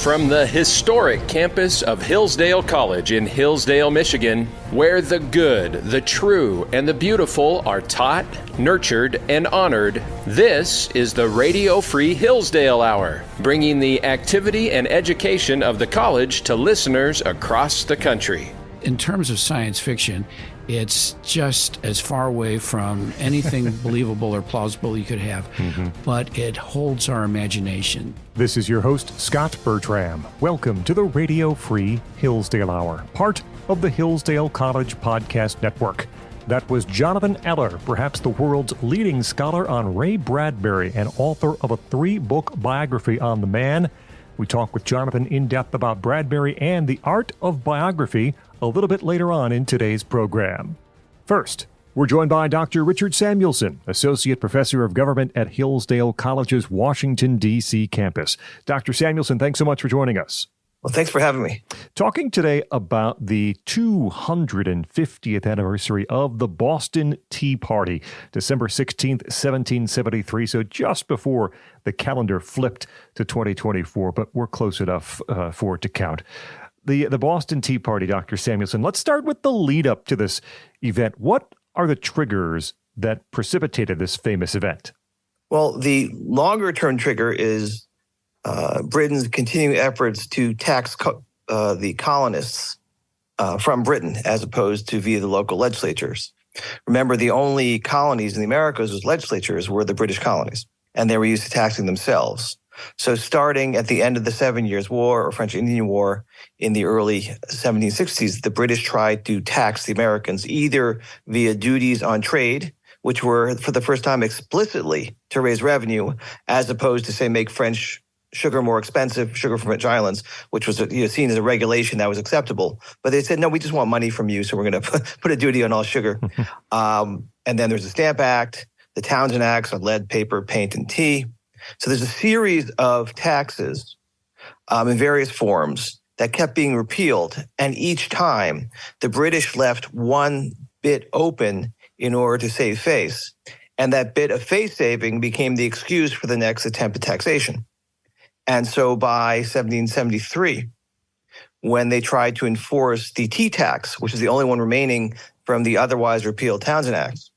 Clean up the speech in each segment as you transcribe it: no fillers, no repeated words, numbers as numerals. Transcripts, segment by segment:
from the historic campus of Hillsdale College in Hillsdale, Michigan, where the good, the true, and the beautiful are taught, nurtured, and honored. This is the Radio Free Hillsdale Hour, bringing the activity and education of the college to listeners across the country. In terms of science fiction, it's just as far away from anything believable or plausible you could have, but it holds our imagination. This is your host, Scot Bertram. Welcome to the Radio Free Hillsdale Hour, part of the Hillsdale College Podcast Network. That was Jonathan Eller, perhaps the world's leading scholar on Ray Bradbury and author of a 3-book biography on the man. We talk with Jonathan in depth about Bradbury and the art of biography a little bit later on in today's program. First, we're joined by Dr. Richard Samuelson, Associate Professor of Government at Hillsdale College's Washington, D.C. campus. Dr. Samuelson, thanks so much for joining us. Well, thanks for having me. Talking today about the 250th anniversary of the Boston Tea Party, December 16th, 1773, so just before the calendar flipped to 2024, but we're close enough for it to count. The Boston Tea Party, Dr. Samuelson, let's start with the lead up to this event. What are the triggers that precipitated this famous event? Well, the longer term trigger is Britain's continuing efforts to tax the colonists from Britain as opposed to via the local legislatures. Remember, the only colonies in the Americas with legislatures were the British colonies, and they were used to taxing themselves. So starting at the end of the 7 Years' War or French Indian War in the early 1760s, the British tried to tax the Americans either via duties on trade, which were for the first time explicitly to raise revenue, as opposed to, say, make French sugar more expensive, sugar from French islands, which was seen as a regulation that was acceptable. But they said, no, we just want money from you, so we're going to put a duty on all sugar. And then there's the Stamp Act, the Townshend Acts on lead, paper, paint, and tea. So there's a series of taxes in various forms that kept being repealed. And each time, the British left one bit open in order to save face. And that bit of face saving became the excuse for the next attempt at taxation. And so by 1773, when they tried to enforce the tea tax, which is the only one remaining from the otherwise repealed Townshend Acts,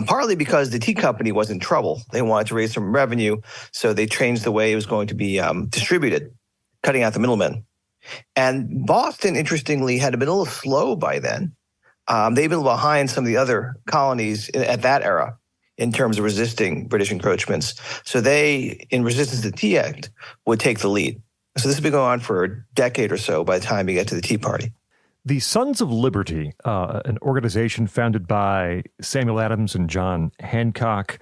partly because the tea company was in trouble. They wanted to raise some revenue, so they changed the way it was going to be distributed, cutting out the middlemen. And Boston, interestingly, had been a little slow by then. They'd been behind some of the other colonies at that era in terms of resisting British encroachments. So they, in resistance to the Tea Act, would take the lead. So this has been going on for a decade or so by the time you get to the Tea Party. The Sons of Liberty, an organization founded by Samuel Adams and John Hancock,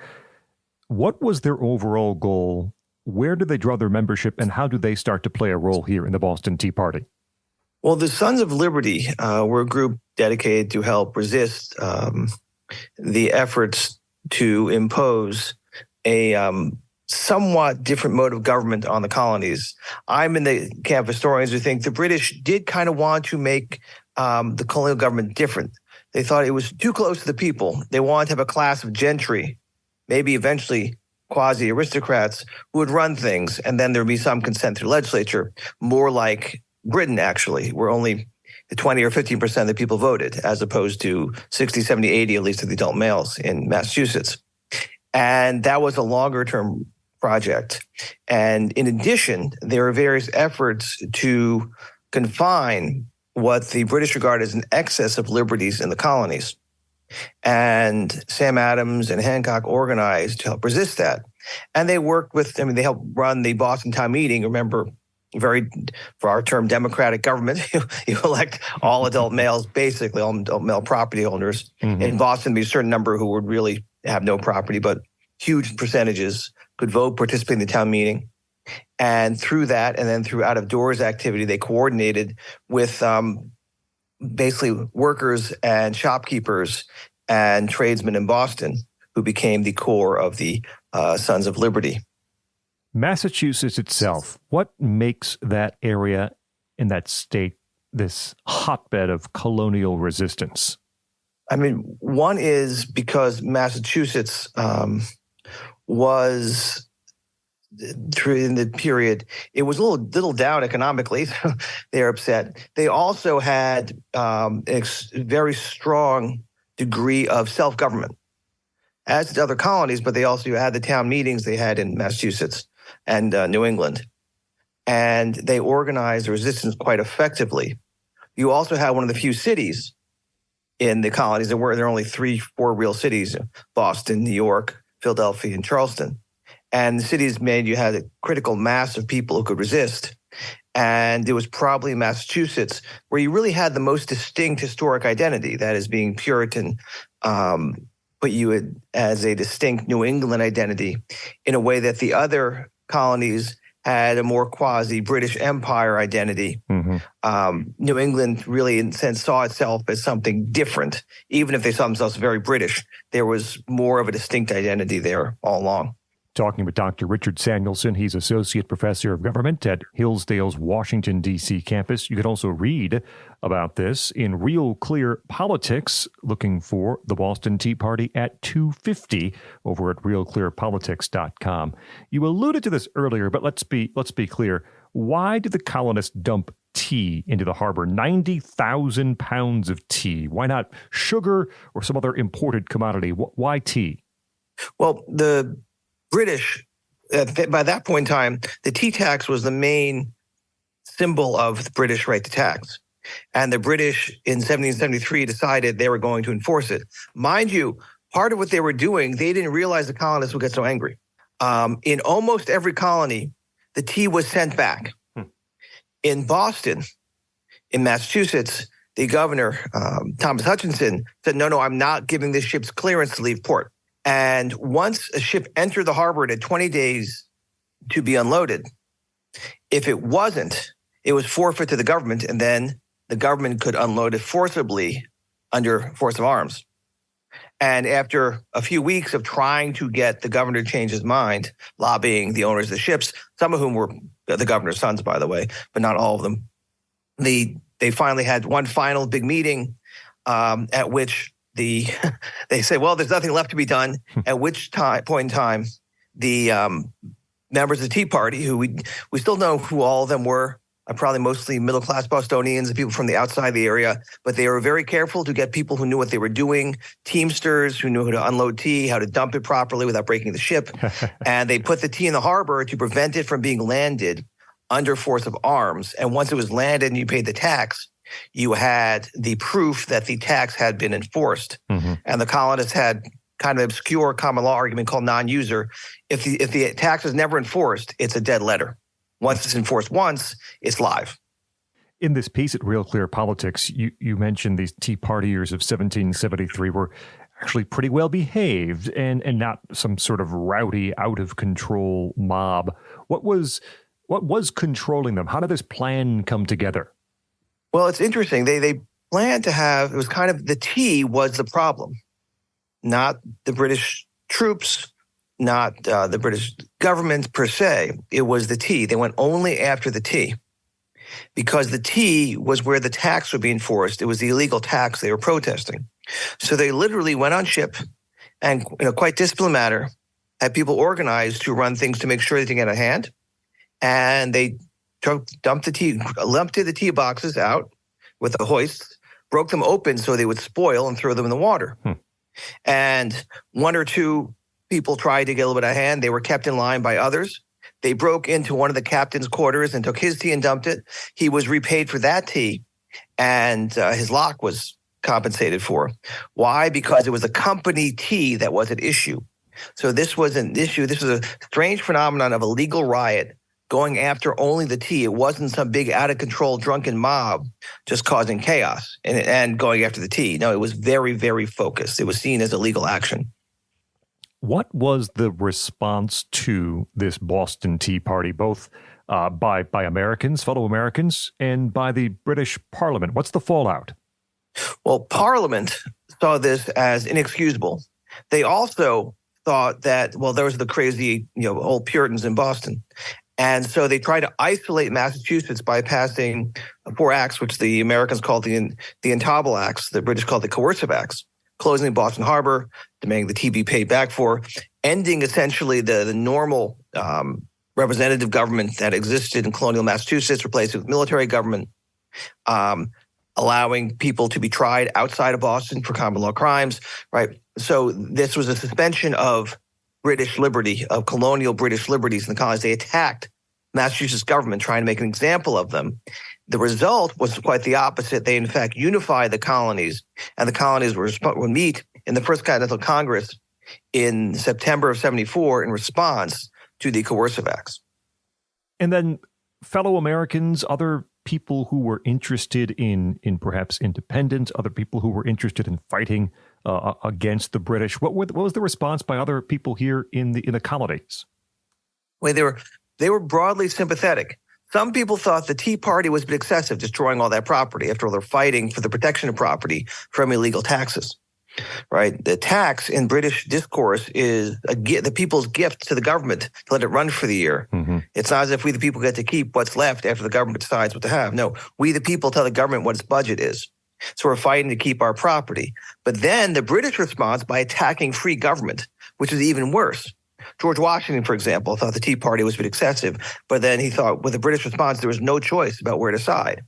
what was their overall goal? Where did they draw their membership, and how do they start to play a role here in the Boston Tea Party? Well, the Sons of Liberty were a group dedicated to help resist the efforts to impose a somewhat different mode of government on the colonies. I'm in the camp of historians who think the British did kind of want to make the colonial government different. They thought it was too close to the people. They wanted to have a class of gentry, maybe eventually quasi-aristocrats, who would run things, and then there would be some consent through the legislature, more like Britain, actually, where only 20 or 15% of the people voted, as opposed to 60, 70, 80, at least of the adult males in Massachusetts. And that was a longer-term project. And in addition, there are various efforts to confine what the British regard as an excess of liberties in the colonies. And Sam Adams and Hancock organized to help resist that. And they worked with, they helped run the Boston Town Meeting. Remember, for our term, democratic government, you elect all adult males, basically all adult male property owners. In Boston, there'd be a certain number who would really have no property, but huge percentages could vote, participate in the town meeting. And through that, and then through out-of-doors activity, they coordinated with basically workers and shopkeepers and tradesmen in Boston, who became the core of the Sons of Liberty. Massachusetts itself, what makes that area in that state this hotbed of colonial resistance? I mean, one is because Massachusetts was in the period, it was a little down economically. So they're upset. They also had a very strong degree of self-government, as did other colonies, but they also had the town meetings they had in Massachusetts and New England. And they organized the resistance quite effectively. You also had one of the few cities in the colonies. There were only 3-4 real cities: Boston, New York, Philadelphia, and Charleston. And the cities made you had a critical mass of people who could resist. And it was probably Massachusetts where you really had the most distinct historic identity, that is, being Puritan, put you as a distinct New England identity in a way that the other colonies had a more quasi-British Empire identity. New England really, in a sense, saw itself as something different. Even if they saw themselves very British, there was more of a distinct identity there all along. Talking with Dr. Richard Samuelson. He's Associate Professor of Government at Hillsdale's Washington, D.C. campus. You can also read about this in Real Clear Politics, looking for the Boston Tea Party at 250 over at realclearpolitics.com. You alluded to this earlier, but let's be clear. Why did the colonists dump tea into the harbor? 90,000 pounds of tea. Why not sugar or some other imported commodity? Why tea? Well, the British, by that point in time, the tea tax was the main symbol of the British right to tax. And the British in 1773 decided they were going to enforce it. Mind you, part of what they were doing, they didn't realize the colonists would get so angry. In almost every colony, the tea was sent back. In Boston, in Massachusetts, the governor, Thomas Hutchinson, said, no, I'm not giving this ship's clearance to leave port. And once a ship entered the harbor, it had 20 days to be unloaded. If it wasn't, it was forfeit to the government, and then the government could unload it forcibly under force of arms. And after a few weeks of trying to get the governor to change his mind, lobbying the owners of the ships, some of whom were the governor's sons, by the way, but not all of them, they finally had one final big meeting at which they say, well, there's nothing left to be done, at which point in time the members of the Tea Party, who we still know who all of them were, probably mostly middle-class Bostonians and people from the outside the area, but they were very careful to get people who knew what they were doing, teamsters who knew how to unload tea, how to dump it properly without breaking the ship. And they put the tea in the harbor to prevent it from being landed under force of arms. And once it was landed and you paid the tax, you had the proof that the tax had been enforced. And the colonists had kind of obscure common law argument called non-user. If the tax is never enforced, it's a dead letter. Once it's enforced once, it's live. In this piece at Real Clear Politics, you mentioned these Tea Partiers of 1773 were actually pretty well behaved and not some sort of rowdy, out of control mob. What was controlling them? How did this plan come together? Well, it's interesting. They planned to have, it was kind of, the tea was the problem, not the British troops, not the British government per se. It was the tea. They went only after the tea because the tea was where the tax would be enforced. It was the illegal tax they were protesting. So they literally went on ship and, in a quite disciplined manner, had people organized to run things to make sure they didn't get out of hand. And they dumped the tea, emptied the tea boxes out with the hoists, broke them open so they would spoil and throw them in the water. And one or two people tried to get a little bit out of hand. They were kept in line by others. They broke into one of the captain's quarters and took his tea and dumped it. He was repaid for that tea, and his lock was compensated for. Why? Because it was a company tea that was at issue. So this was an issue. This was a strange phenomenon of a legal riot going after only the tea. It wasn't some big out-of-control drunken mob just causing chaos and going after the tea. No, it was very, very focused. It was seen as a legal action. What was the response to this Boston Tea Party, both by Americans, fellow Americans, and by the British Parliament? What's the fallout? Well, Parliament saw this as inexcusable. They also thought that, well, those are the crazy, old Puritans in Boston. And so they tried to isolate Massachusetts by passing 4 acts, which the Americans called the Intolerable Acts, the British called the Coercive Acts, closing Boston Harbor, demanding the tea be paid back for, ending essentially the normal representative government that existed in colonial Massachusetts, replaced it with military government, allowing people to be tried outside of Boston for common law crimes, right? So this was a suspension of British liberty, of colonial British liberties in the colonies. They attacked Massachusetts government, trying to make an example of them. The result was quite the opposite. They, in fact, unified the colonies, and the colonies would meet in the First Continental Congress in September of 74 in response to the coercive acts. And then fellow Americans, other people who were interested in perhaps independence, other people who were interested in fighting against the British. What was the response by other people here in the colonies? Well, they were broadly sympathetic. Some people thought the Tea Party was a bit excessive, destroying all that property. After all, they're fighting for the protection of property from illegal taxes, right? The tax in British discourse is the people's gift to the government to let it run for the year. Mm-hmm. It's not as if we, the people, get to keep what's left after the government decides what to have. No, we, the people, tell the government what its budget is. So we're fighting to keep our property. But then the British responds by attacking free government, which is even worse. George Washington, for example, thought the Tea Party was a bit excessive, but then he thought with the British response, there was no choice about where to side.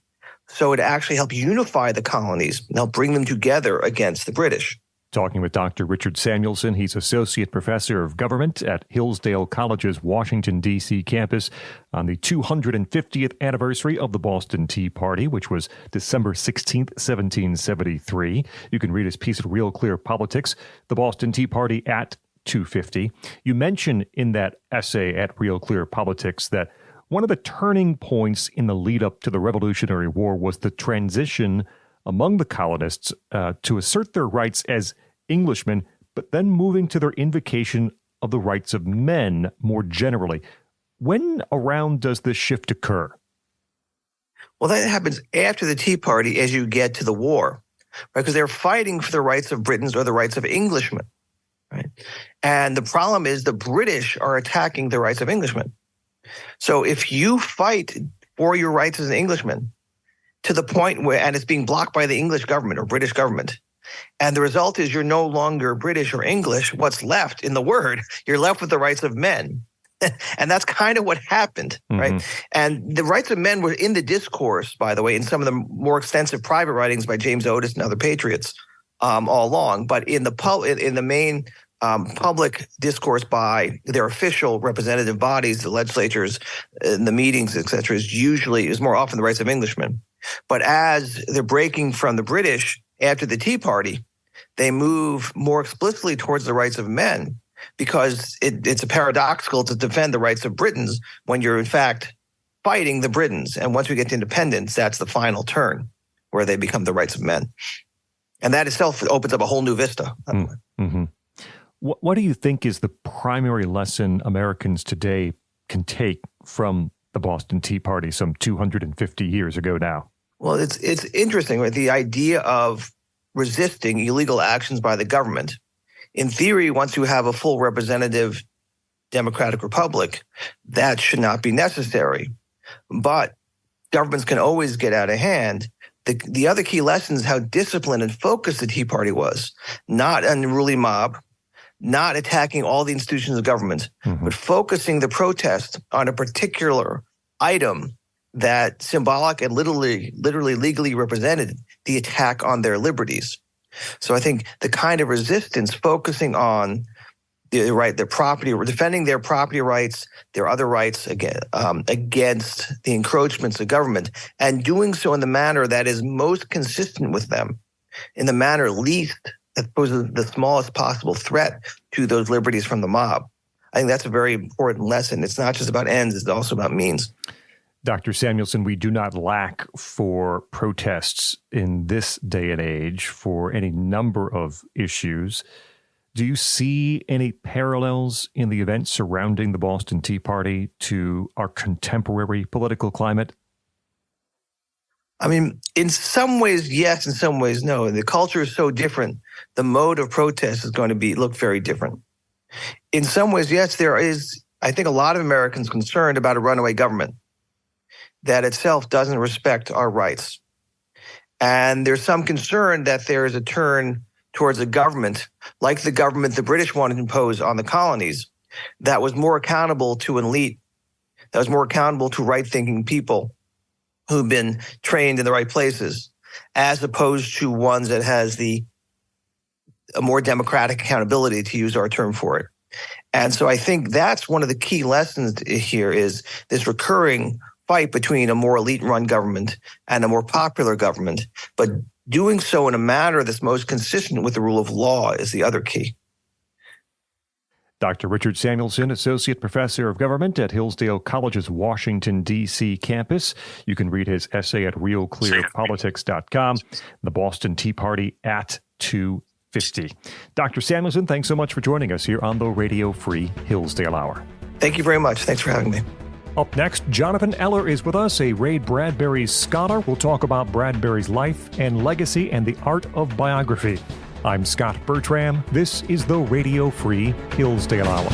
So it actually helped unify the colonies and help bring them together against the British. Talking with Dr. Richard Samuelson. He's Associate Professor of Government at Hillsdale College's Washington, D.C. campus on the 250th anniversary of the Boston Tea Party, which was December 16th, 1773. You can read his piece at Real Clear Politics, the Boston Tea Party at 250. You mentioned in that essay at Real Clear Politics that one of the turning points in the lead up to the Revolutionary War was the transition among the colonists to assert their rights as Englishmen, but then moving to their invocation of the rights of men more generally. When around does this shift occur? Well, that happens after the Tea Party as you get to the war, right? Because they're fighting for the rights of Britons or the rights of Englishmen, right? And the problem is the British are attacking the rights of Englishmen. So if you fight for your rights as an Englishman to the point where, and it's being blocked by the English government or British government, and the result is you're no longer British or English, what's left in the word, you're left with the rights of men. And that's kind of what happened, right? Mm-hmm. And the rights of men were in the discourse, by the way, in some of the more extensive private writings by James Otis and other patriots all along. But in the main public discourse by their official representative bodies, the legislatures, and the meetings, et cetera, is more often the rights of Englishmen. But as they're breaking from the British after the Tea Party, they move more explicitly towards the rights of men because it's a paradoxical to defend the rights of Britons when you're in fact fighting the Britons. And once we get to independence, that's the final turn where they become the rights of men. And that itself opens up a whole new vista. Mm-hmm. What do you think is the primary lesson Americans today can take from the Boston Tea Party some 250 years ago now? Well, it's interesting, right? The idea of resisting illegal actions by the government. In theory, once you have a full representative democratic republic, that should not be necessary. But governments can always get out of hand. The other key lesson is how disciplined and focused the Tea Party was. Not an unruly mob, not attacking all the institutions of government, mm-hmm. but focusing the protest on a particular item that symbolic and literally legally represented the attack on their liberties. So I think the kind of resistance focusing on their property, or defending their property rights, their other rights against the encroachments of government, and doing so in the manner that is most consistent with them, in the manner least that poses the smallest possible threat to those liberties from the mob. I think that's a very important lesson. It's not just about ends, it's also about means. Dr. Samuelson, we do not lack for protests in this day and age for any number of issues. Do you see any parallels in the events surrounding the Boston Tea Party to our contemporary political climate? I mean, in some ways, yes. In some ways, no. The culture is so different. The mode of protest is going to look very different. In some ways, yes, there is, I think, a lot of Americans concerned about a runaway government that itself doesn't respect our rights. And there's some concern that there is a turn towards a government, like the government the British wanted to impose on the colonies, that was more accountable to an elite that was more accountable to right-thinking people who've been trained in the right places, as opposed to ones that has a more democratic accountability, to use our term for it. And so I think that's one of the key lessons here is this recurring fight between a more elite-run government and a more popular government, but doing so in a manner that's most consistent with the rule of law is the other key. Dr. Richard Samuelson, Associate Professor of Government at Hillsdale College's Washington, D.C. campus. You can read his essay at realclearpolitics.com, The Boston Tea Party at 250. Dr. Samuelson, thanks so much for joining us here on the Radio Free Hillsdale Hour. Thank you very much. Thanks for having me. Up next, Jonathan Eller is with us, a Ray Bradbury scholar. We'll talk about Bradbury's life and legacy and the art of biography. I'm Scot Bertram. This is the Radio Free Hillsdale Hour.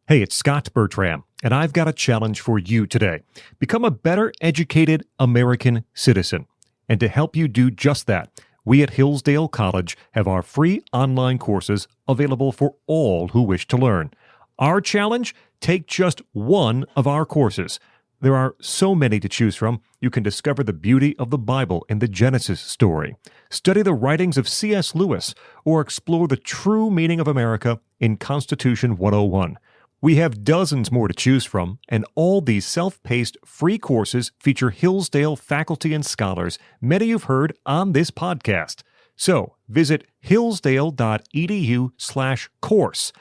Hey, it's Scot Bertram, and I've got a challenge for you today. Become a better educated American citizen. And to help you do just that, we at Hillsdale College have our free online courses available for all who wish to learn. Our challenge? Take just one of our courses. There are so many to choose from. You can discover the beauty of the Bible and the Genesis story, study the writings of C.S. Lewis, or explore the true meaning of America in Constitution 101. We have dozens more to choose from, and all these self-paced free courses feature Hillsdale faculty and scholars, many you've heard on this podcast. So visit hillsdale.edu/course, COURSE,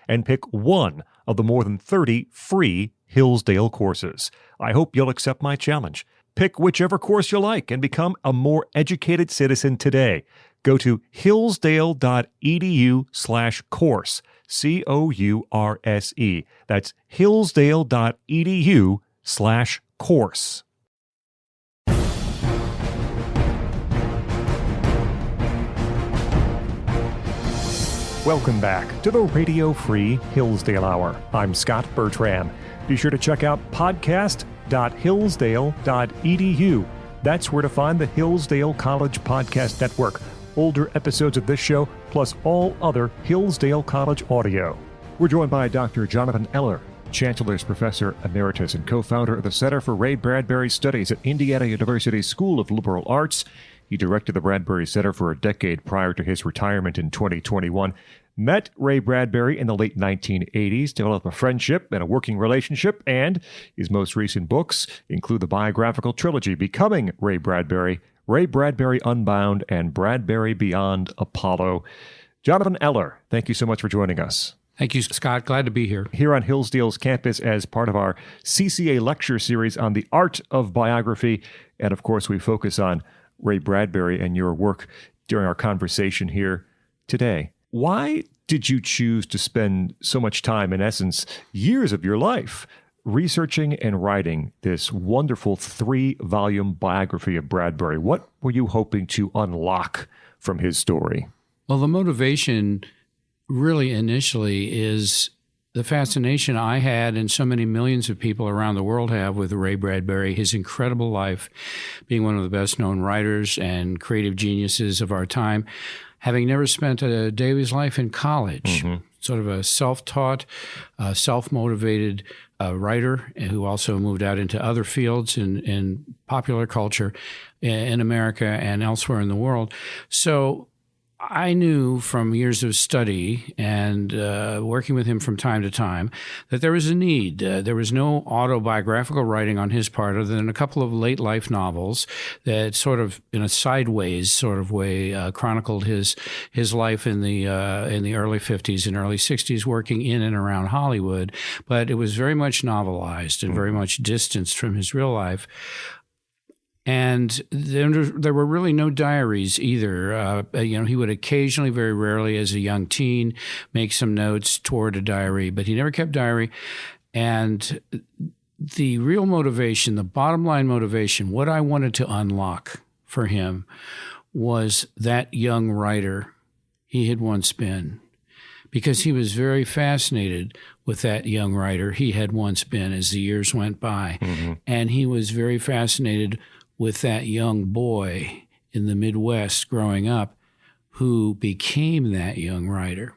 and pick one of the more than 30 free Hillsdale courses. I hope you'll accept my challenge. Pick whichever course you like and become a more educated citizen today. Go to hillsdale.edu/course, COURSE. That's hillsdale.edu/course. Welcome back to the Radio Free Hillsdale Hour. I'm Scot Bertram. Be sure to check out podcast.hillsdale.edu. That's where to find the Hillsdale College Podcast Network, older episodes of this show, plus all other Hillsdale College audio. We're joined by Dr. Jonathan Eller, Chancellor's Professor Emeritus and co-founder of the Center for Ray Bradbury Studies at Indiana University School of Liberal Arts. He directed the Bradbury Center for a decade prior to his retirement in 2021. Met Ray Bradbury in the late 1980s, developed a friendship and a working relationship, and his most recent books include the biographical trilogy Becoming Ray Bradbury Unbound, and Bradbury Beyond Apollo. Jonathan Eller, thank you so much for joining us. Thank you, Scott. Glad to be here. Here on Hillsdale's campus as part of our CCA lecture series on the art of biography. And of course, we focus on Ray Bradbury and your work during our conversation here today. Why did you choose to spend so much time, in essence, years of your life, researching and writing this wonderful 3-volume biography of Bradbury? What were you hoping to unlock from his story? Well, the motivation really initially is the fascination I had and so many millions of people around the world have with Ray Bradbury, his incredible life, being one of the best-known writers and creative geniuses of our time, having never spent a day of his life in college, sort of a self-taught, self-motivated writer who also moved out into other fields in popular culture in America and elsewhere in the world. So I knew from years of study and working with him from time to time that there was a need. There was no autobiographical writing on his part other than a couple of late life novels that sort of, in a sideways sort of way, chronicled his life in the early 50s and early 60s, working in and around Hollywood. But it was very much novelized and very much distanced from his real life. And there were really no diaries either. He would occasionally, very rarely as a young teen, make some notes toward a diary, but he never kept diary. And the real motivation, the bottom line motivation, what I wanted to unlock for him was that young writer he had once been, because he was very fascinated with that young writer he had once been as the years went by. And he was very fascinated with that young boy in the Midwest growing up who became that young writer.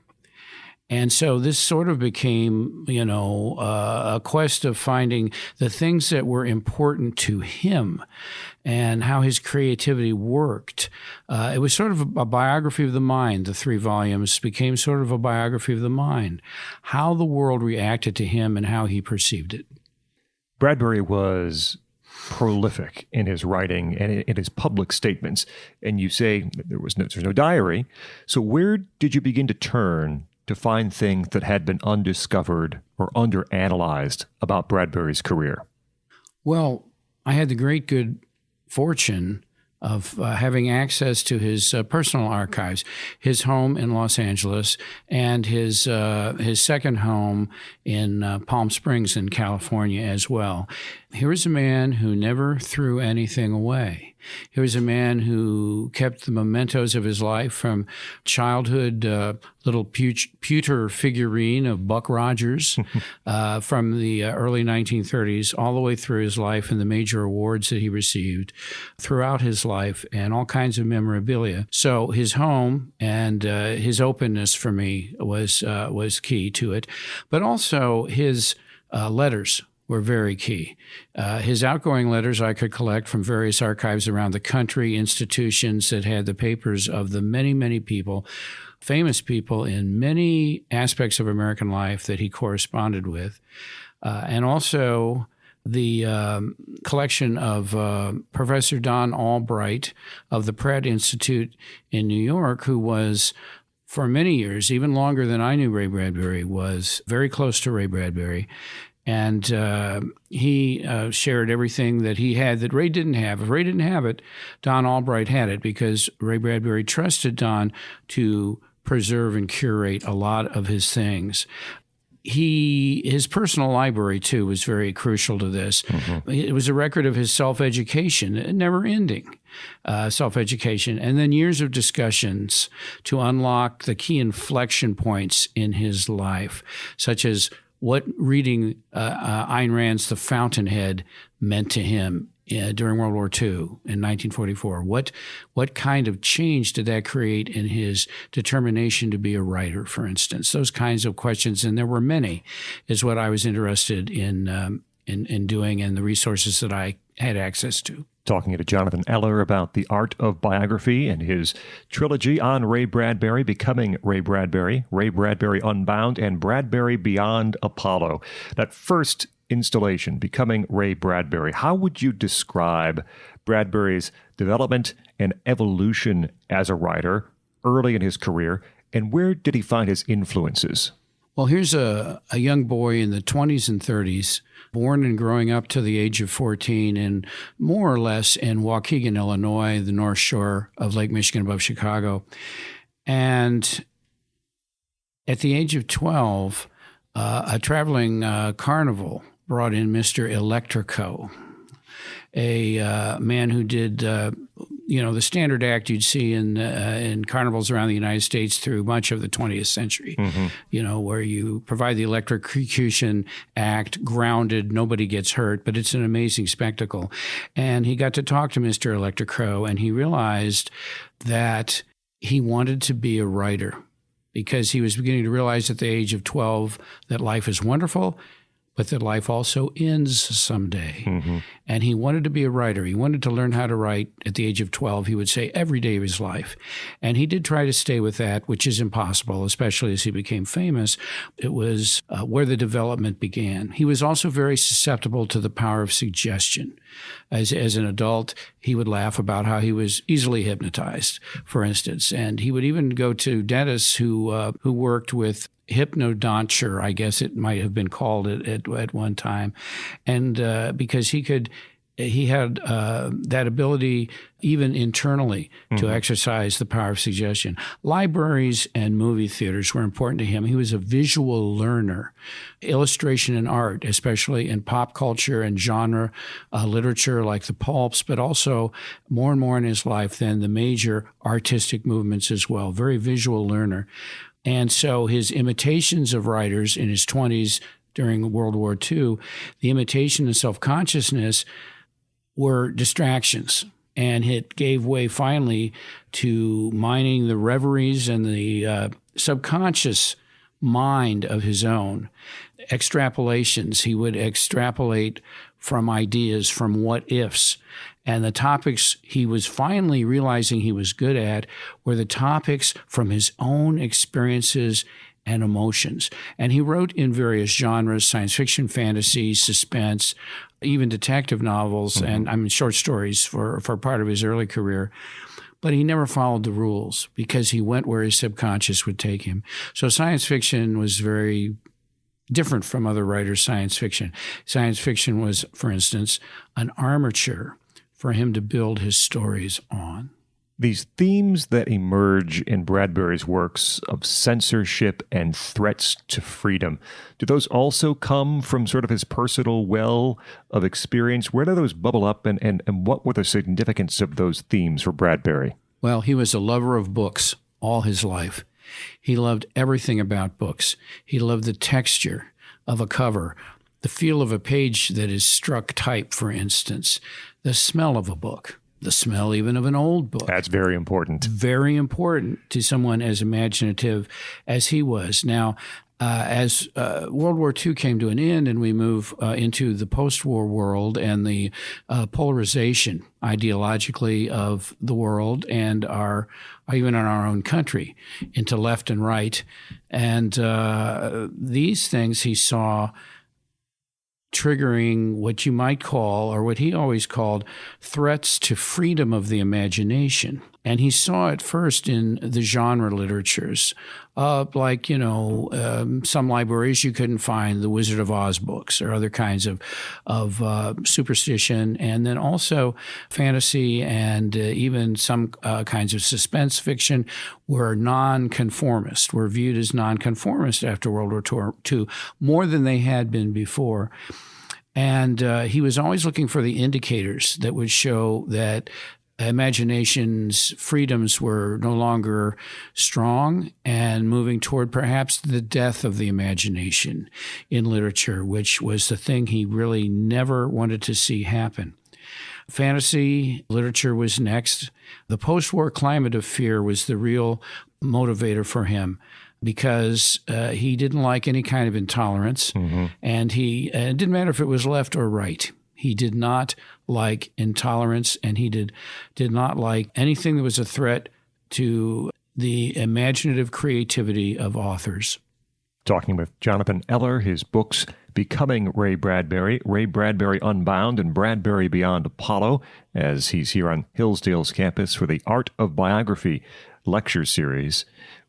And so this sort of became, a quest of finding the things that were important to him and how his creativity worked. It was sort of a biography of the mind. The 3 volumes became sort of a biography of the mind, how the world reacted to him and how he perceived it. Bradbury was prolific in his writing and in his public statements. And you say there's no diary. So where did you begin to turn to find things that had been undiscovered or underanalyzed about Bradbury's career? Well, I had the great good fortune of having access to his personal archives, his home in Los Angeles and his second home in Palm Springs in California as well. Here was a man who never threw anything away. Here was a man who kept the mementos of his life from childhood, little pewter figurine of Buck Rogers from the early 1930s all the way through his life and the major awards that he received throughout his life and all kinds of memorabilia. So his home and his openness for me was key to it, but also his letters were very key. His outgoing letters I could collect from various archives around the country, institutions that had the papers of the many, many people, famous people in many aspects of American life that he corresponded with. And also the collection of Professor Don Albright of the Pratt Institute in New York, who was, for many years, even longer than I knew Ray Bradbury, was very close to Ray Bradbury. And he shared everything that he had that Ray didn't have. If Ray didn't have it, Don Albright had it because Ray Bradbury trusted Don to preserve and curate a lot of his things. His personal library, too, was very crucial to this. Mm-hmm. It was a record of his self-education, never-ending self-education, and then years of discussions to unlock the key inflection points in his life, such as what reading Ayn Rand's The Fountainhead meant to him during World War II in 1944. What kind of change did that create in his determination to be a writer, for instance? Those kinds of questions, and there were many, is what I was interested in doing and the resources that I had access to. Talking to Jonathan Eller about the art of biography and his trilogy on Ray Bradbury, Becoming Ray Bradbury Unbound, and Bradbury Beyond Apollo. That first installation, Becoming Ray Bradbury, how would you describe Bradbury's development and evolution as a writer early in his career, and where did he find his influences? Well, here's a young boy in the 20s and 30s, born and growing up to the age of 14 and more or less in Waukegan, Illinois, the North Shore of Lake Michigan above Chicago. And at the age of 12, a traveling carnival brought in Mr. Electrico, a man who did the standard act you'd see in carnivals around the United States through much of the 20th century, where you provide the electrocution act, grounded, nobody gets hurt, but it's an amazing spectacle. And he got to talk to Mr. Electrico, and he realized that he wanted to be a writer because he was beginning to realize at the age of 12 that life is wonderful, but that life also ends someday. Mm-hmm. And he wanted to be a writer. He wanted to learn how to write at the age of 12, he would say, every day of his life. And he did try to stay with that, which is impossible, especially as he became famous. It was where the development began. He was also very susceptible to the power of suggestion. As an adult, he would laugh about how he was easily hypnotized, for instance. And he would even go to dentists who worked with hypnodonture, I guess it might have been called at one time, and because he had that ability even internally to exercise the power of suggestion. Libraries and movie theaters were important to him. He was a visual learner. Illustration and art, especially in pop culture and genre literature like the pulps, but also more and more in his life then the major artistic movements as well. Very visual learner. And so his imitations of writers in his 20s during World War II, the imitation and self-consciousness were distractions. And it gave way finally to mining the reveries and the subconscious mind of his own. Extrapolations. He would extrapolate from ideas, from what ifs. And the topics he was finally realizing he was good at were the topics from his own experiences and emotions. And he wrote in various genres: science fiction, fantasy, suspense, even detective novels, and short stories for part of his early career. But he never followed the rules because he went where his subconscious would take him. So science fiction was very different from other writers' science fiction. Science fiction was, for instance, an armature for him to build his stories on. These themes that emerge in Bradbury's works of censorship and threats to freedom, do those also come from sort of his personal well of experience? Where do those bubble up, and what were the significance of those themes for Bradbury? Well, he was a lover of books all his life. He loved everything about books. He loved the texture of a cover, the feel of a page that is struck type, for instance, the smell of a book. The smell even of an old book. That's very important. Very important to someone as imaginative as he was. Now, as World War II came to an end and we move into the post-war world and the polarization ideologically of the world and even in our own country into left and right. And these things he saw triggering what you might call, or what he always called, threats to freedom of the imagination. And he saw it first in the genre literatures, like, some libraries you couldn't find the Wizard of Oz books or other kinds of superstition, and then also fantasy and even some kinds of suspense fiction were nonconformist, were viewed as nonconformist after World War II, more than they had been before. And he was always looking for the indicators that would show that imagination's freedoms were no longer strong and moving toward perhaps the death of the imagination in literature, which was the thing he really never wanted to see happen. Fantasy literature was next. The post-war climate of fear was the real motivator for him, because he didn't like any kind of intolerance, and it didn't matter if it was left or right. He did not like intolerance, and he did not like anything that was a threat to the imaginative creativity of authors. Talking with Jonathan Eller, his books Becoming Ray Bradbury, Ray Bradbury Unbound, and Bradbury Beyond Apollo, as he's here on Hillsdale's campus for the Art of Biography lecture series.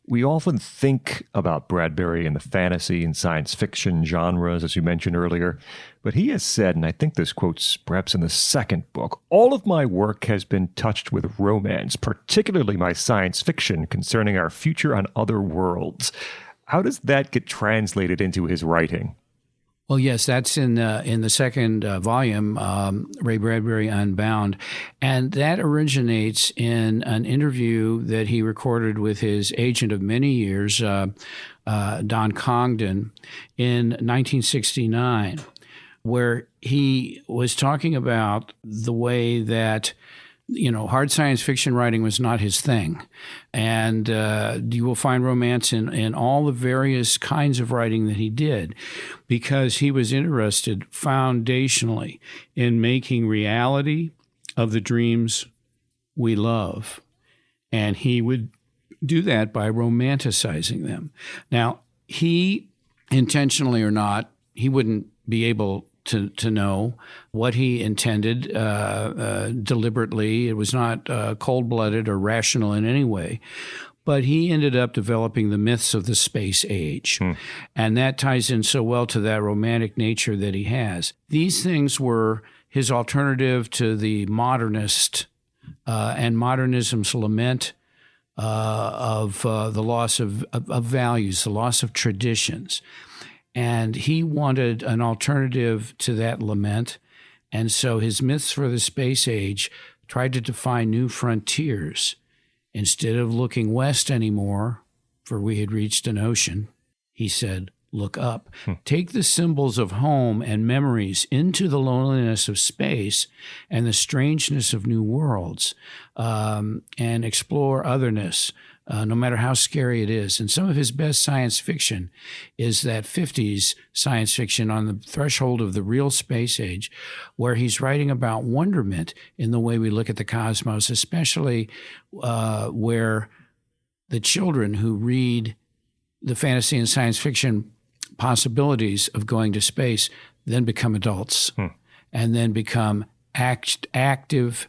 We often think about Bradbury in the fantasy and science fiction genres, as you mentioned earlier, but he has said, and I think this quote's perhaps in the second book, "All of my work has been touched with romance, particularly my science fiction concerning our future on other worlds." How does that get translated into his writing? Well, yes, that's in the second volume, Ray Bradbury Unbound, and that originates in an interview that he recorded with his agent of many years, Don Congdon, in 1969, where he was talking about the way that hard science fiction writing was not his thing. And you will find romance in all the various kinds of writing that he did, because he was interested foundationally in making reality of the dreams we love. And he would do that by romanticizing them. Now, he, intentionally or not, he wouldn't be able to know what he intended deliberately. It was not cold-blooded or rational in any way. But he ended up developing the myths of the space age. And that ties in so well to that romantic nature that he has. These things were his alternative to the modernist and modernism's lament of the loss of values, the loss of traditions. And he wanted an alternative to that lament. And so his myths for the space age tried to define new frontiers. Instead of looking west anymore, for we had reached an ocean, he said, look up. Take the symbols of home and memories into the loneliness of space and the strangeness of new worlds, and explore otherness, no matter how scary it is. And some of his best science fiction is that 50s science fiction on the threshold of the real space age, where he's writing about wonderment in the way we look at the cosmos, especially where the children who read the fantasy and science fiction possibilities of going to space then become adults and then become active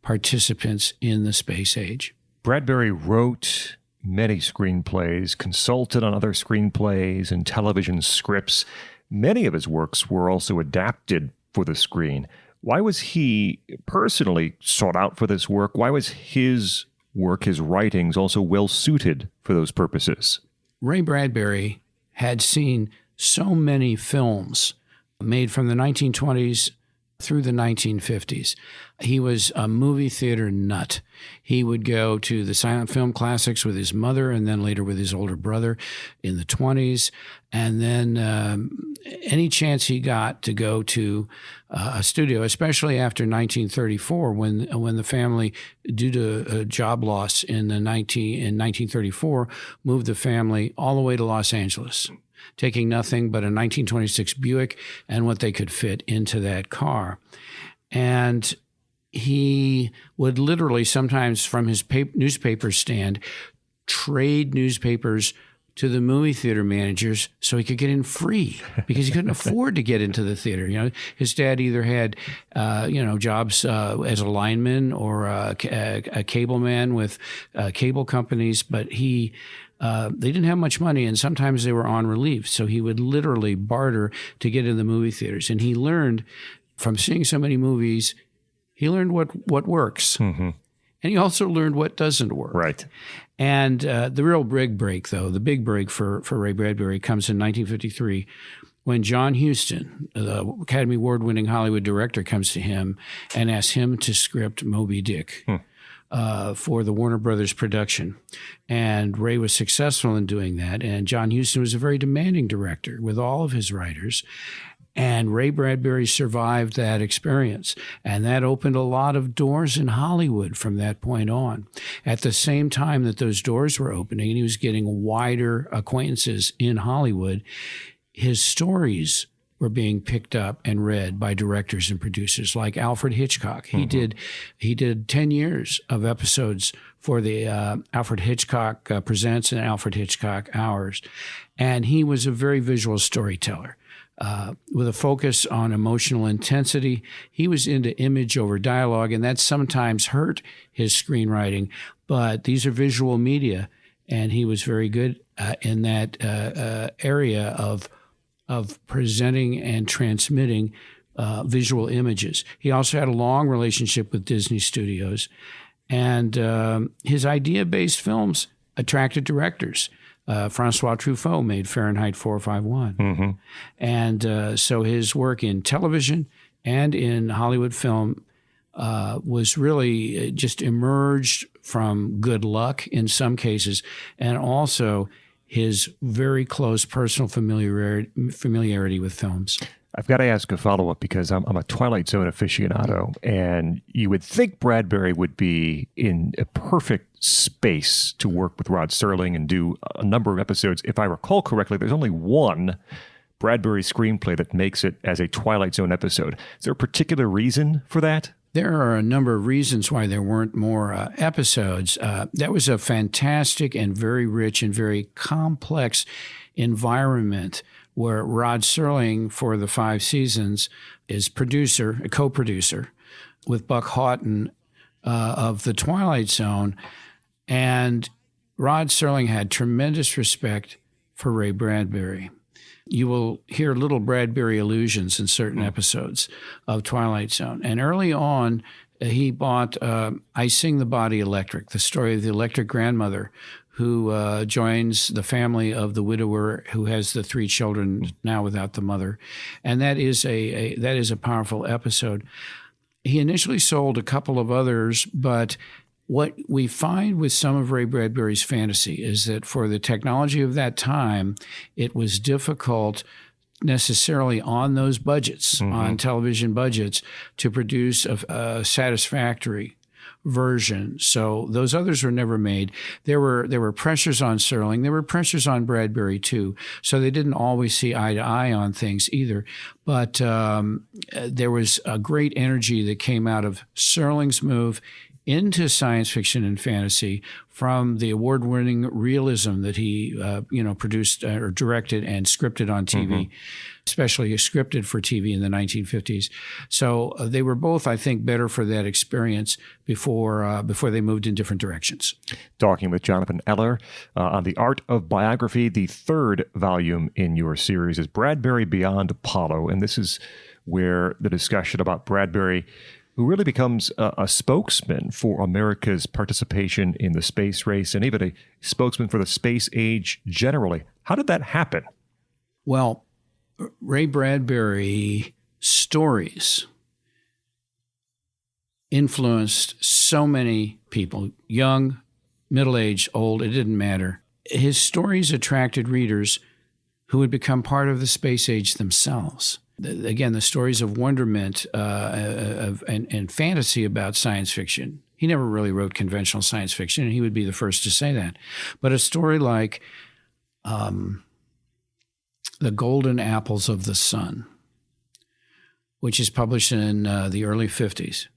participants in the space age. Bradbury wrote many screenplays, consulted on other screenplays and television scripts. Many of his works were also adapted for the screen. Why was he personally sought out for this work? Why was his work, his writings, also well suited for those purposes? Ray Bradbury had seen so many films made from the 1920s through the 1950s. He was a movie theater nut. He would go to the silent film classics with his mother and then later with his older brother in the 20s. And then any chance he got to go to a studio, especially after 1934, when the family, due to a job loss in 1934, moved the family all the way to Los Angeles, taking nothing but a 1926 Buick and what they could fit into that car. And he would literally sometimes from his newspaper stand trade newspapers to the movie theater managers so he could get in free because he couldn't afford to get into the theater. You know, his dad either had, jobs as a lineman or a cable man with cable companies, but they didn't have much money, and sometimes they were on relief. So he would literally barter to get in the movie theaters. And he learned from seeing so many movies, he learned what works. Mm-hmm. And he also learned what doesn't work. Right. And the real big break, though, the big break for Ray Bradbury comes in 1953 when John Huston, the Academy Award-winning Hollywood director, comes to him and asks him to script Moby Dick. For the Warner Brothers production. And Ray was successful in doing that. And John Huston was a very demanding director with all of his writers. And Ray Bradbury survived that experience. And that opened a lot of doors in Hollywood from that point on. At the same time that those doors were opening and he was getting wider acquaintances in Hollywood, his stories were being picked up and read by directors and producers like Alfred Hitchcock. Mm-hmm. He did 10 years of episodes for the Alfred Hitchcock Presents and Alfred Hitchcock Hours. And he was a very visual storyteller. With a focus on emotional intensity. He was into image over dialogue, and that sometimes hurt his screenwriting. But these are visual media, and he was very good in that area of presenting and transmitting visual images. He also had a long relationship with Disney Studios, and his idea-based films attracted directors. Francois Truffaut made Fahrenheit 451. Mm-hmm. And so his work in television and in Hollywood film was really just emerged from good luck in some cases, and also his very close personal familiarity with films. I've got to ask a follow-up because I'm a Twilight Zone aficionado, and you would think Bradbury would be in a perfect space to work with Rod Serling and do a number of episodes. If I recall correctly, there's only one Bradbury screenplay that makes it as a Twilight Zone episode. Is there a particular reason for that? There are a number of reasons why there weren't more episodes. That was a fantastic and very rich and very complex environment where Rod Serling, for the 5 seasons, is a co-producer with Buck Houghton of The Twilight Zone. And Rod Serling had tremendous respect for Ray Bradbury. You will hear little Bradbury allusions in certain episodes of Twilight Zone. And early on, he bought I Sing the Body Electric, the story of the electric grandmother who joins the family of the widower who has the 3 children now without the mother. And that is a powerful episode. He initially sold a couple of others, but what we find with some of Ray Bradbury's fantasy is that for the technology of that time, it was difficult necessarily on those budgets, on television budgets, to produce a satisfactory version. So those others were never made. There were pressures on Serling. There were pressures on Bradbury too. So they didn't always see eye to eye on things either. But there was a great energy that came out of Serling's move into science fiction and fantasy from the award-winning realism that he produced or directed and scripted on TV, especially scripted for TV in the 1950s. So they were both, I think, better for that experience before they moved in different directions. Talking with Jonathan Eller on The Art of Biography. The third volume in your series is Bradbury Beyond Apollo, and this is where the discussion about Bradbury, who really becomes a spokesman for America's participation in the space race and even a spokesman for the space age generally. How did that happen? Well, Ray Bradbury stories influenced so many people, young, middle-aged, old, it didn't matter. His stories attracted readers who would become part of the space age themselves. Again, the stories of wonderment and fantasy about science fiction. He never really wrote conventional science fiction, and he would be the first to say that. But a story like The Golden Apples of the Sun, which is published in the early 50s,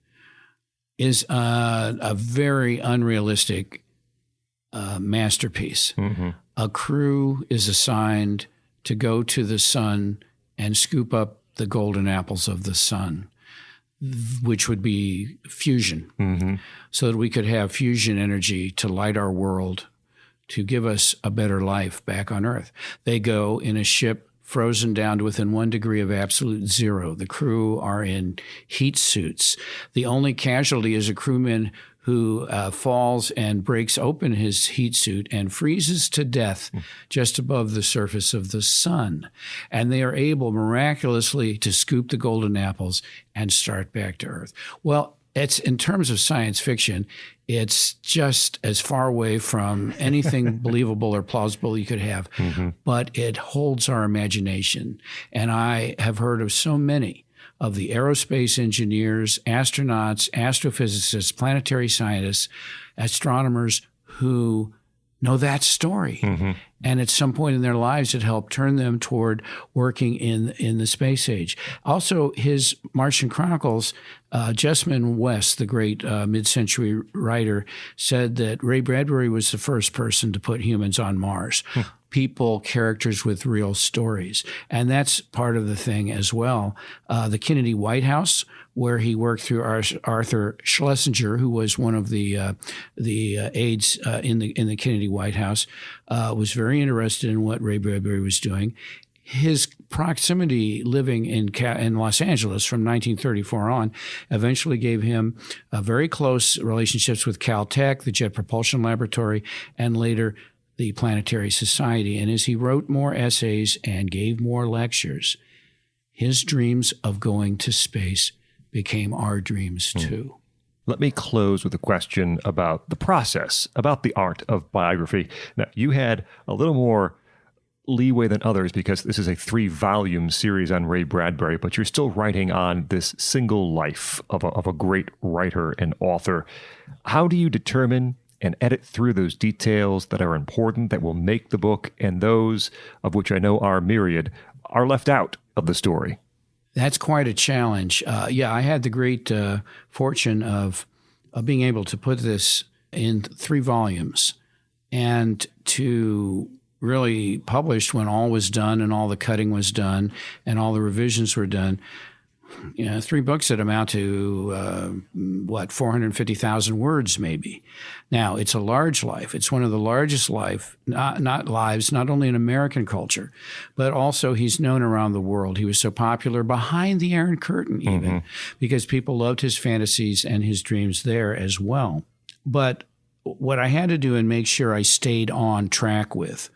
is a very unrealistic masterpiece. A crew is assigned to go to the sun and scoop up the golden apples of the sun, which would be fusion, so that we could have fusion energy to light our world, to give us a better life back on Earth. They go in a ship frozen down to within 1 degree of absolute zero. The crew are in heat suits. The only casualty is a crewman who falls and breaks open his heat suit and freezes to death just above the surface of the sun. And they are able miraculously to scoop the golden apples and start back to Earth. Well, it's in terms of science fiction, it's just as far away from anything believable or plausible you could have, but it holds our imagination. And I have heard of so many of the aerospace engineers, astronauts, astrophysicists, planetary scientists, astronomers who know that story. And at some point in their lives, it helped turn them toward working in the space age. Also, his Martian Chronicles, Jessamine West, the great mid-century writer, said that Ray Bradbury was the first person to put humans on Mars. People, characters with real stories. And that's part of the thing as well. The Kennedy White House, where he worked through Arthur Schlesinger, who was one of the aides in the Kennedy White House, was very interested in what Ray Bradbury was doing. His proximity living in Los Angeles from 1934 on eventually gave him very close relationships with Caltech, the Jet Propulsion Laboratory, and later the Planetary Society. And as he wrote more essays and gave more lectures, his dreams of going to space became our dreams too. Let me close with a question about the process, about the art of biography. Now, you had a little more leeway than others because this is a 3-volume series on Ray Bradbury, but you're still writing on this single life of a great writer and author. How do you determine and edit through those details that are important, that will make the book, and those, of which I know are myriad, are left out of the story? That's quite a challenge. I had the great fortune of being able to put this in 3 volumes and to really publish when all was done and all the cutting was done and all the revisions were done. 3 books that amount to, 450,000 words maybe. Now, it's a large life. It's one of the largest lives, not only in American culture, but also he's known around the world. He was so popular behind the Iron Curtain even, because people loved his fantasies and his dreams there as well. But what I had to do and make sure I stayed on track with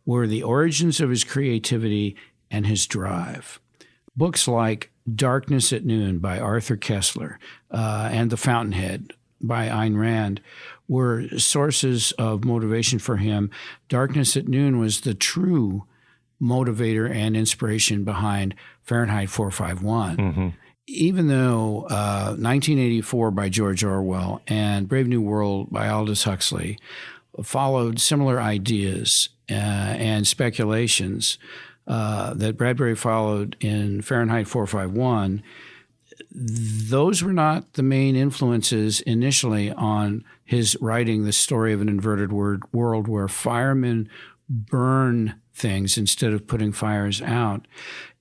were the origins of his creativity and his drive. Books like Darkness at Noon by Arthur Koestler and The Fountainhead by Ayn Rand were sources of motivation for him. Darkness at Noon was the true motivator and inspiration behind Fahrenheit 451. Mm-hmm. Even though 1984 by George Orwell and Brave New World by Aldous Huxley followed similar ideas and speculations that Bradbury followed in Fahrenheit 451, those were not the main influences initially on his writing The Story of an Inverted World, where firemen burn things instead of putting fires out.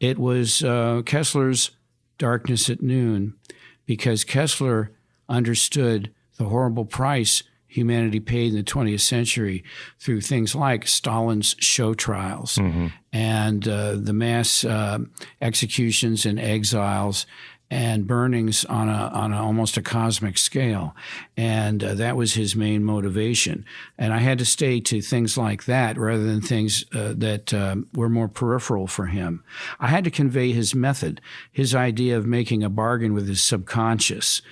It was Kessler's Darkness at Noon, because Kessler understood the horrible price humanity paid in the 20th century through things like Stalin's show trials and the mass executions and exiles and burnings on almost a cosmic scale. And that was his main motivation. And I had to stay to things like that rather than things that were more peripheral for him. I had to convey his method, his idea of making a bargain with his subconscious.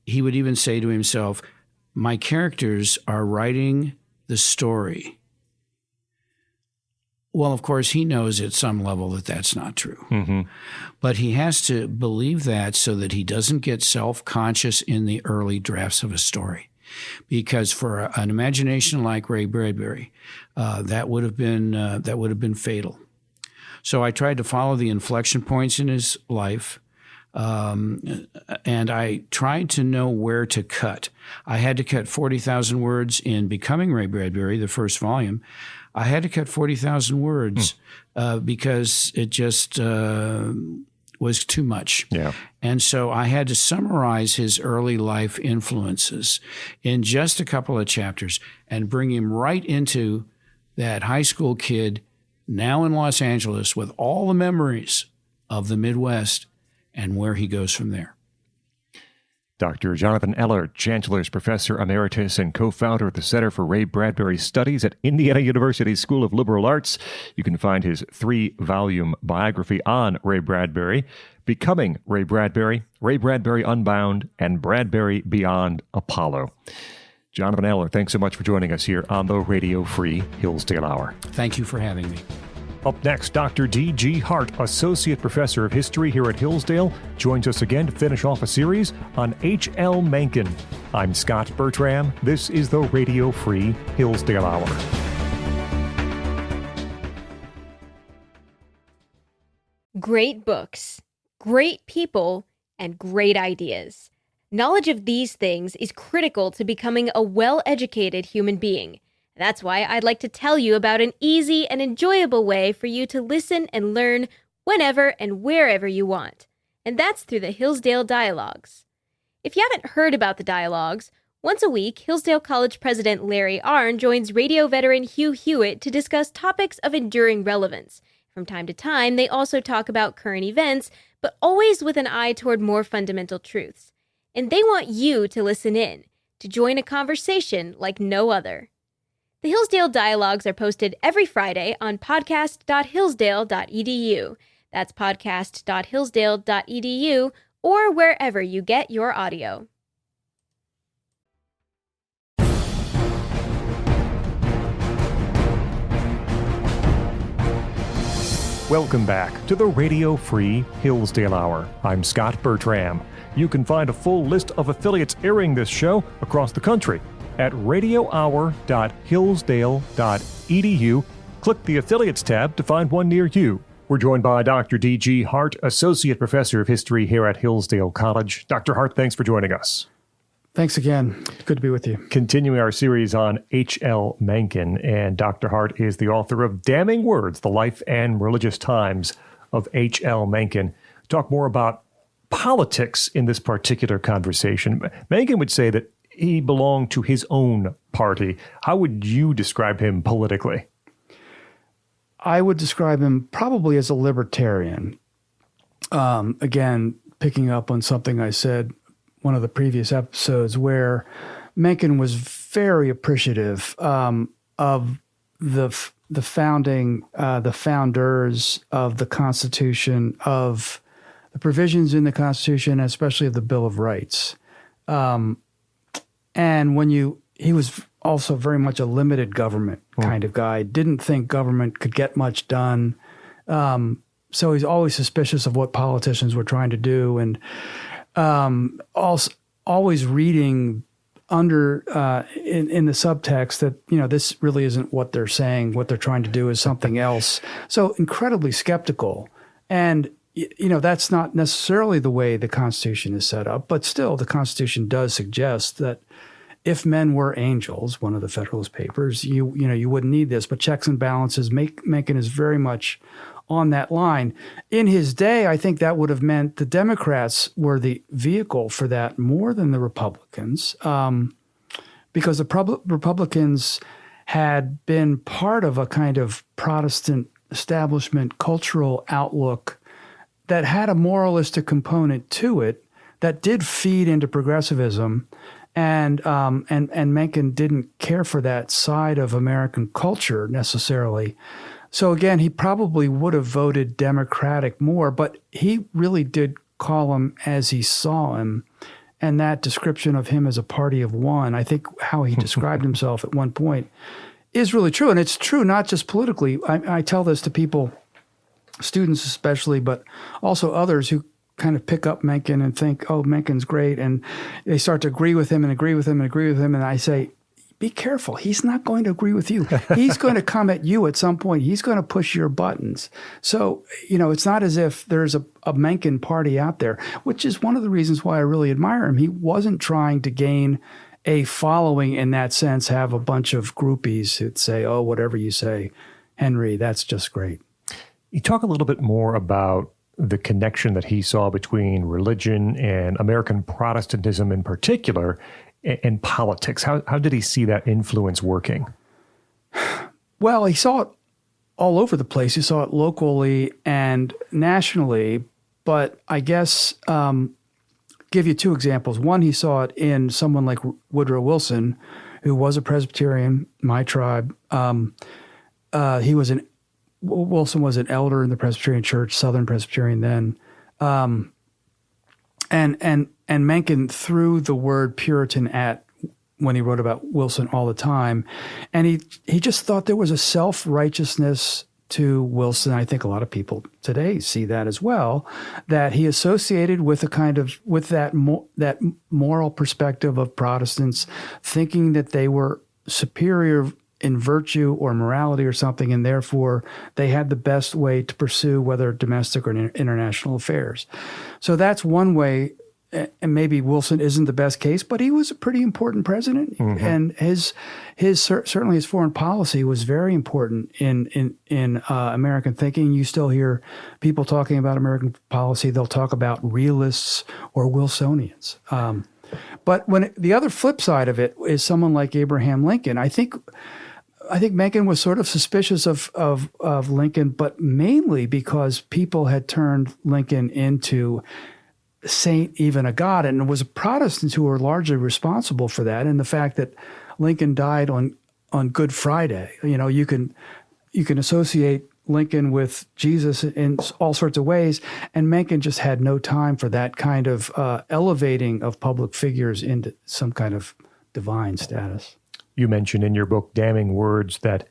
He would even say to himself, my characters are writing the story. Well, of course, he knows at some level that that's not true. Mm-hmm. But he has to believe that so that he doesn't get self-conscious in the early drafts of a story. Because for an imagination like Ray Bradbury, that would have been fatal. So I tried to follow the inflection points in his life, and I tried to know where to cut. I had to cut 40,000 words in Becoming Ray Bradbury, the first volume. I had to cut 40,000 words because it just was too much. Yeah. And so I had to summarize his early life influences in just a couple of chapters and bring him right into that high school kid now in Los Angeles with all the memories of the Midwest and where he goes from there. Dr. Jonathan Eller, Chancellor's Professor Emeritus and co-founder of the Center for Ray Bradbury Studies at Indiana University School of Liberal Arts. You can find his 3-volume biography on Ray Bradbury, Becoming Ray Bradbury Unbound, and Bradbury Beyond Apollo. Jonathan Eller, thanks so much for joining us here on the Radio Free Hillsdale Hour. Thank you for having me. Up next, Dr. D.G. Hart, Associate Professor of History here at Hillsdale, joins us again to finish off a series on H.L. Mencken. I'm Scot Bertram. This is the Radio Free Hillsdale Hour. Great books, great people, and great ideas. Knowledge of these things is critical to becoming a well-educated human being. That's why I'd like to tell you about an easy and enjoyable way for you to listen and learn whenever and wherever you want. And that's through the Hillsdale Dialogues. If you haven't heard about the Dialogues, once a week, Hillsdale College President Larry Arnn joins radio veteran Hugh Hewitt to discuss topics of enduring relevance. From time to time, they also talk about current events, but always with an eye toward more fundamental truths. And they want you to listen in, to join a conversation like no other. The Hillsdale Dialogues are posted every Friday on podcast.hillsdale.edu. That's podcast.hillsdale.edu or wherever you get your audio. Welcome back to the Radio Free Hillsdale Hour. I'm Scot Bertram. You can find a full list of affiliates airing this show across the country at radiohour.hillsdale.edu. Click the Affiliates tab to find one near you. We're joined by Dr. D.G. Hart, Associate Professor of History here at Hillsdale College. Dr. Hart, thanks for joining us. Thanks again. Good to be with you. Continuing our series on H.L. Mencken, and Dr. Hart is the author of Damning Words, The Life and Religious Times of H.L. Mencken. Talk more about politics in this particular conversation. Mencken would say that he belonged to his own party. How would you describe him politically? I would describe him probably as a libertarian. Again, picking up on something I said one of the previous episodes, where Mencken was very appreciative of the founding, the founders of the Constitution, of the provisions in the Constitution, especially of the Bill of Rights. And he was also very much a limited government kind of guy, didn't think government could get much done. So he's always suspicious of what politicians were trying to do, and also always reading under in the subtext that, this really isn't what they're saying. What they're trying to do is something else. So incredibly skeptical. And, that's not necessarily the way the Constitution is set up, but still the Constitution does suggest that if men were angels, one of the Federalist Papers, you wouldn't need this. But checks and balances, Mencken is very much on that line. In his day, I think that would have meant the Democrats were the vehicle for that more than the Republicans, because the Republicans had been part of a kind of Protestant establishment cultural outlook that had a moralistic component to it that did feed into progressivism. And Mencken didn't care for that side of American culture necessarily. So again, he probably would have voted Democratic more, but he really did call him as he saw him. And that description of him as a party of one, I think how he described himself at one point is really true. And it's true not just politically. I tell this to people, students especially, but also others who kind of pick up Mencken and think, oh, Mencken's great. And they start to agree with him and agree with him and agree with him. And I say, be careful. He's not going to agree with you. He's going to come at you at some point. He's going to push your buttons. So, it's not as if there's a Mencken party out there, which is one of the reasons why I really admire him. He wasn't trying to gain a following in that sense, have a bunch of groupies who'd say, oh, whatever you say, Henry, that's just great. You talk a little bit more about the connection that he saw between religion and American Protestantism in particular and politics. How did he see that influence working? Well, he saw it all over the place. He saw it locally and nationally, but I guess give you two examples. One, he saw it in someone like Woodrow Wilson, who was a Presbyterian, my tribe. Wilson was an elder in the Presbyterian Church, Southern Presbyterian then. And Mencken threw the word Puritan at when he wrote about Wilson all the time. And he just thought there was a self-righteousness to Wilson. I think a lot of people today see that as well, that he associated with that moral perspective of Protestants, thinking that they were superior in virtue or morality or something, and therefore they had the best way to pursue whether domestic or international affairs. So that's one way, and maybe Wilson isn't the best case, but he was a pretty important president, and his certainly his foreign policy was very important in American thinking. You still hear people talking about American policy; they'll talk about realists or Wilsonians. But when the other flip side of it is someone like Abraham Lincoln, I think Mencken was sort of suspicious of Lincoln, but mainly because people had turned Lincoln into saint, even a god, and it was Protestants who were largely responsible for that. And the fact that Lincoln died on Good Friday, you can associate Lincoln with Jesus in all sorts of ways, and Mencken just had no time for that kind of elevating of public figures into some kind of divine status. You mentioned in your book, Damning Words, that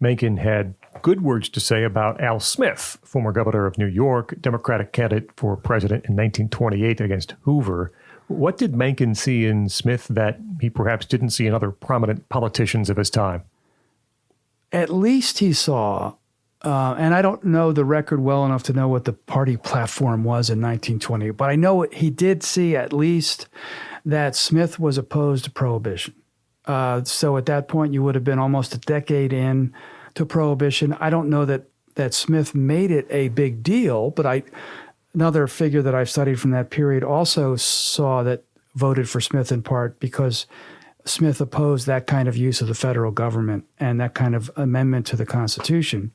Mencken had good words to say about Al Smith, former governor of New York, Democratic candidate for president in 1928 against Hoover. What did Mencken see in Smith that he perhaps didn't see in other prominent politicians of his time? At least he saw, and I don't know the record well enough to know what the party platform was in 1920, but I know he did see at least that Smith was opposed to prohibition. So at that point, you would have been almost a decade in to prohibition. I don't know that Smith made it a big deal, but another figure that I've studied from that period also voted for Smith in part because Smith opposed that kind of use of the federal government and that kind of amendment to the Constitution.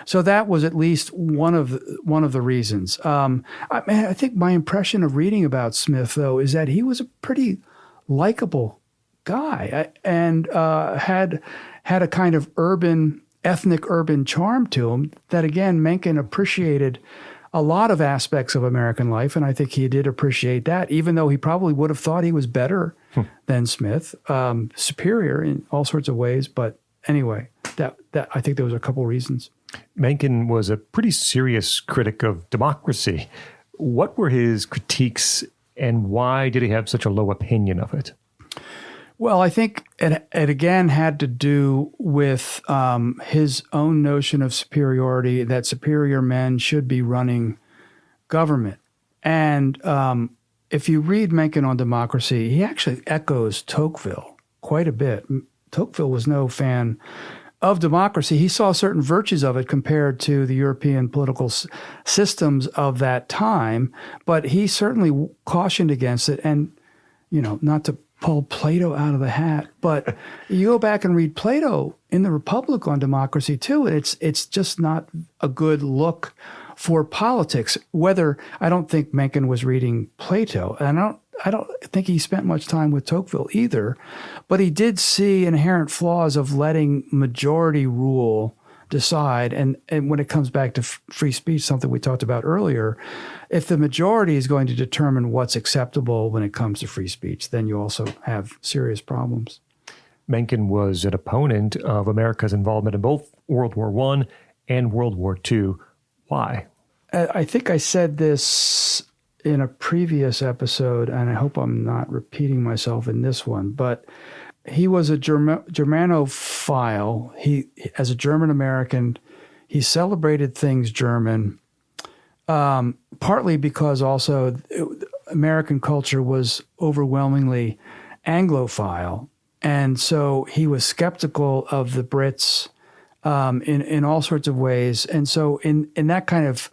So that was at least one of the reasons. I think my impression of reading about Smith, though, is that he was a pretty likable guy and had a kind of ethnic urban charm to him that, again, Mencken appreciated a lot of aspects of American life, and I think he did appreciate that, even though he probably would have thought he was better than Smith, superior in all sorts of ways. But anyway, that I think there was a couple reasons. Mencken was a pretty serious critic of democracy. What were his critiques, and why did he have such a low opinion of it? Well, I think it again had to do with his own notion of superiority, that superior men should be running government. And if you read Mencken on democracy, he actually echoes Tocqueville quite a bit. Tocqueville was no fan of democracy. He saw certain virtues of it compared to the European political systems of that time, but he certainly cautioned against it. And, not to pull Plato out of the hat, but you go back and read Plato in the Republic on democracy too, and it's just not a good look for politics. I don't think Mencken was reading Plato, and I don't think he spent much time with Tocqueville either, but he did see inherent flaws of letting majority rule decide. And when it comes back to free speech, something we talked about earlier, if the majority is going to determine what's acceptable when it comes to free speech, then you also have serious problems. Mencken was an opponent of America's involvement in both World War I and World War II. Why? I think I said this in a previous episode, and I hope I'm not repeating myself in this one, but he was a Germanophile. As a German American, he celebrated things German, partly because also American culture was overwhelmingly Anglophile. And so he was skeptical of the Brits in all sorts of ways. And so in that kind of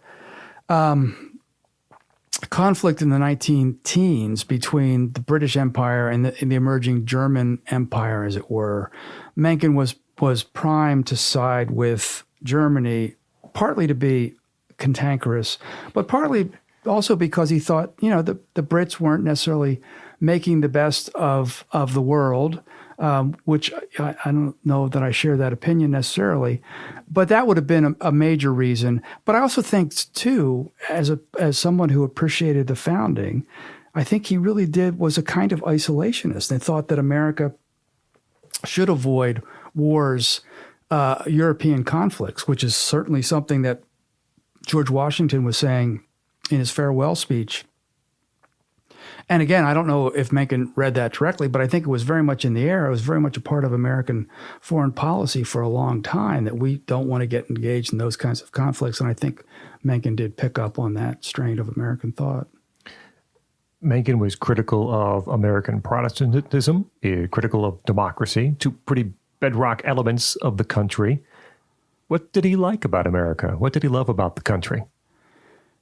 conflict in the 19-teens between the British Empire and the emerging German Empire, as it were, Mencken was primed to side with Germany, partly to be cantankerous, but partly also because he thought, the Brits weren't necessarily making the best of the world, which I don't know that I share that opinion necessarily, but that would have been a major reason. But I also think, too, as someone who appreciated the founding, I think he really was a kind of isolationist and thought that America should avoid wars, European conflicts, which is certainly something that George Washington was saying in his farewell speech. And again, I don't know if Mencken read that directly, but I think it was very much in the air. It was very much a part of American foreign policy for a long time that we don't want to get engaged in those kinds of conflicts. And I think Mencken did pick up on that strain of American thought. Mencken was critical of American Protestantism, critical of democracy, two pretty bedrock elements of the country. What did he like about America? What did he love about the country?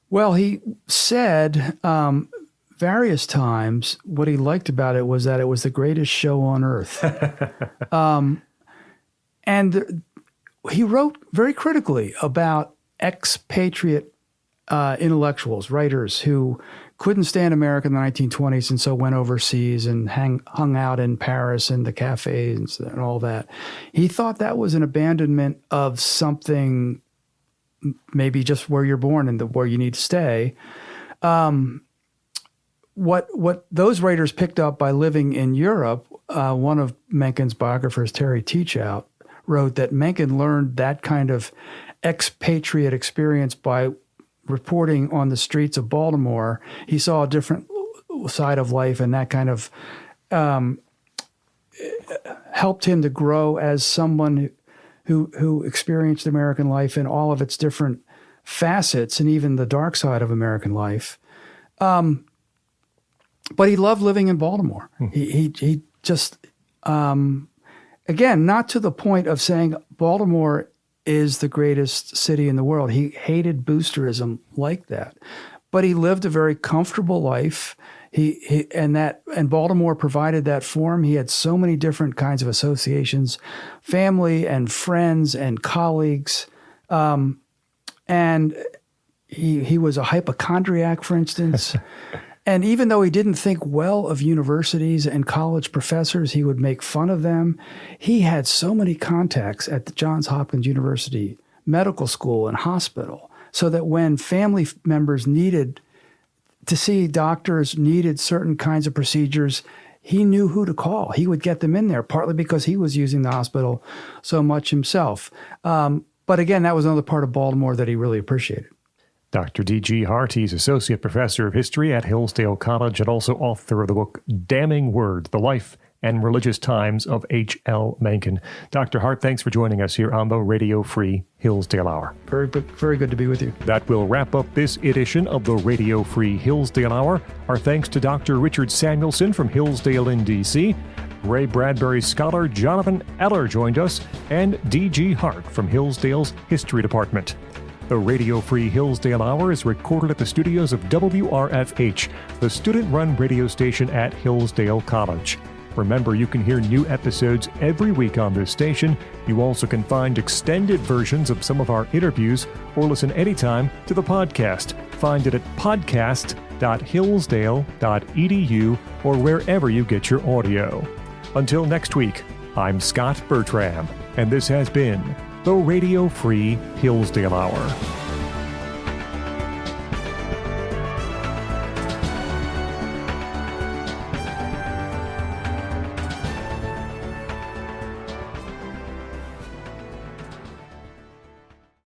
Well, he said various times what he liked about it was that it was the greatest show on earth. And he wrote very critically about expatriate intellectuals, writers who couldn't stand America in the 1920s and so went overseas and hung out in Paris and the cafes and all that. He thought that was an abandonment of something, maybe just where you're born and where you need to stay. What those writers picked up by living in Europe, one of Mencken's biographers, Terry Teachout, wrote that Mencken learned that kind of expatriate experience by reporting on the streets of Baltimore. He saw a different side of life, and that kind of helped him to grow as someone who experienced American life in all of its different facets, and even the dark side of American life. But he loved living in Baltimore. He just, again, not to the point of saying Baltimore is the greatest city in the world. He hated boosterism like that. But he lived a very comfortable life. And Baltimore provided that for him. He had so many different kinds of associations, family and friends and colleagues. And he was a hypochondriac, for instance. And even though he didn't think well of universities and college professors, he would make fun of them. He had so many contacts at the Johns Hopkins University Medical School and hospital. so that when family members needed to see doctors, needed certain kinds of procedures, he knew who to call. He would get them in there, partly because he was using the hospital so much himself. But again, that was another part of Baltimore that he really appreciated. Dr. D.G. Hart, he's Associate Professor of History at Hillsdale College and also author of the book Damning Words, The Life and Religious Times of H.L. Mencken. Dr. Hart, thanks for joining us here on the Radio Free Hillsdale Hour. Very good to be with you. That will wrap up this edition of the Radio Free Hillsdale Hour. Our thanks to Dr. Richard Samuelson from Hillsdale in D.C., Ray Bradbury scholar Jonathan Eller joined us, and D.G. Hart from Hillsdale's History Department. The Radio Free Hillsdale Hour is recorded at the studios of WRFH, the student-run radio station at Hillsdale College. Remember, you can hear new episodes every week on this station. You also can find extended versions of some of our interviews or listen anytime to the podcast. Find it at podcast.hillsdale.edu or wherever you get your audio. Until next week, I'm Scot Bertram, and this has been the Radio Free Hillsdale Hour.